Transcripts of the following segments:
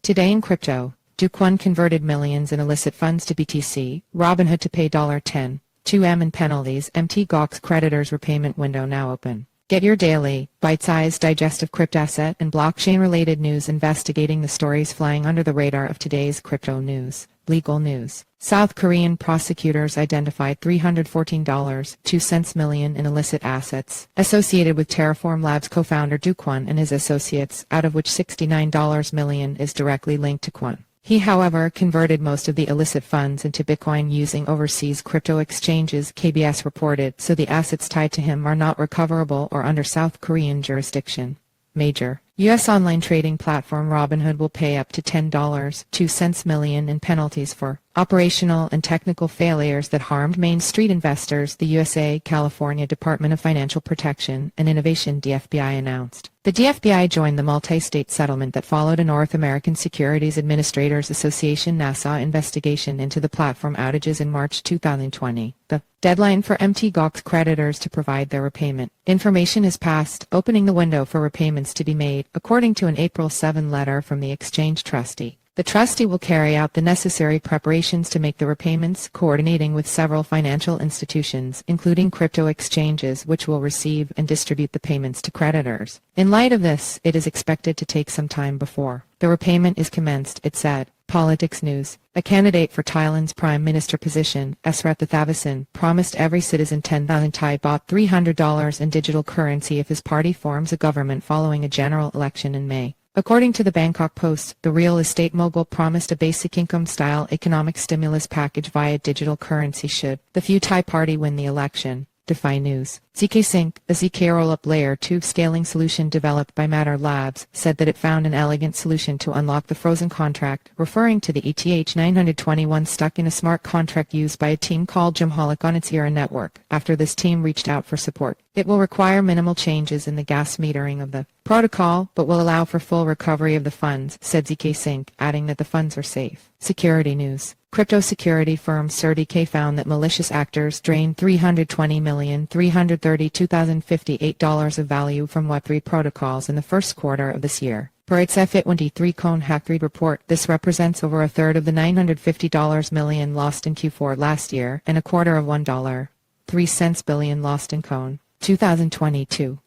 Today in crypto, Do Kwon converted millions in illicit funds to BTC, Robinhood to pay $10.2M in penalties, Mt Gox creditors repayment window now open. Get your daily, bite-sized digest of cryptoasset and blockchain-related news investigating the stories flying under the radar of today's crypto news. Legal news. South Korean prosecutors identified $314.02 million in illicit assets associated with Terraform Labs co-founder Do Kwon and his associates, out of which $69 million is directly linked to Kwon. He, however, converted most of the illicit funds into Bitcoin using overseas crypto exchanges, KBS reported, so the assets tied to him are not recoverable or under South Korean jurisdiction.Major. U.S. online trading platform Robinhood will pay up to $10.2 million in penalties for operational and technical failures that harmed Main Street investors, the USA California Department of Financial Protection and Innovation DFPI announced. The DFPI joined the multi-state settlement that followed a North American Securities Administrators Association NASAA investigation into the platform outages in March 2020. The deadline for Mt Gox creditors to provide their repayment information has passed, opening the window for repayments to be made, according to an April 7 letter from the exchange trustee. The trustee will carry out the necessary preparations to make the repayments, coordinating with several financial institutions, including crypto exchanges, which will receive and distribute the payments to creditors. In light of this, it is expected to take some time before the repayment is commenced, it said. Politics news. A candidate for Thailand's prime minister position, Srettha Thavisin, promised every citizen 10,000 Thai baht $300 in digital currency if his party forms a government following a general election in May. According to the Bangkok Post, the real estate mogul promised a basic income-style economic stimulus package via digital currency should the few Thai party win the election. DeFi news. ZK Sync, a ZK roll-up layer 2 scaling solution developed by Mt Labs, said that it found an elegant solution to unlock the frozen contract, referring to the ETH 921 stuck in a smart contract used by a team called Jamholic on its ERA network. After this team reached out for support, it will require minimal changes in the gas metering of the protocol, but will allow for full recovery of the funds, said ZK Sync, adding that the funds are safe. Security news. Crypto security firm CertiK found that malicious actors drained $320,332,058 of value from Web3 protocols in the first quarter of this year. Per its F23 Kwon Hackread report, this represents over a third of the $950 million lost in Q4 last year and a quarter of $1.03 billion lost in Kwon 2022.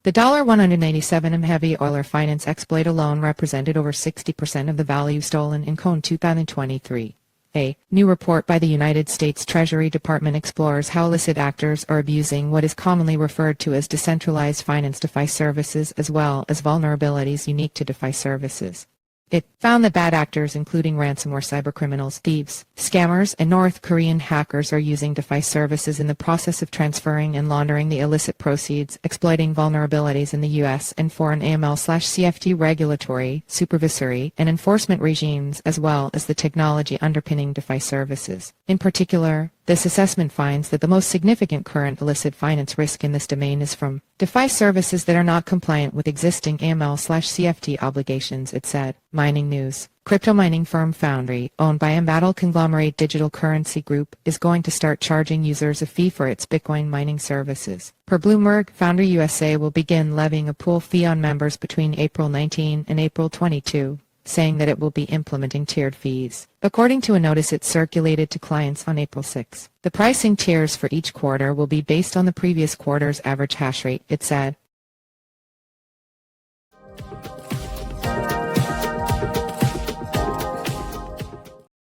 The $197M heavy oiler finance exploit alone represented over 60% of the value stolen in Kwon 2023. A new report by the United States Treasury Department explores how illicit actors are abusing what is commonly referred to as decentralized finance DeFi services as well as vulnerabilities unique to DeFi services. It found that bad actors including ransomware cybercriminals, thieves, scammers, and North Korean hackers are using DeFi services in the process of transferring and laundering the illicit proceeds, exploiting vulnerabilities in the U.S. and foreign AML/CFT regulatory, supervisory, and enforcement regimes as well as the technology underpinning DeFi services. In particular, this assessment finds that the most significant current illicit finance risk in this domain is from DeFi services that are not compliant with existing AML/CFT obligations, it said. Mining news. Crypto mining firm Foundry, owned by Embattled conglomerate Digital Currency Group, is going to start charging users a fee for its Bitcoin mining services. Per Bloomberg, Foundry USA will begin levying a pool fee on members between April 19 and April 22. Saying that it will be implementing tiered fees. According to a notice it circulated to clients on April 6, the pricing tiers for each quarter will be based on the previous quarter's average hash rate, it said.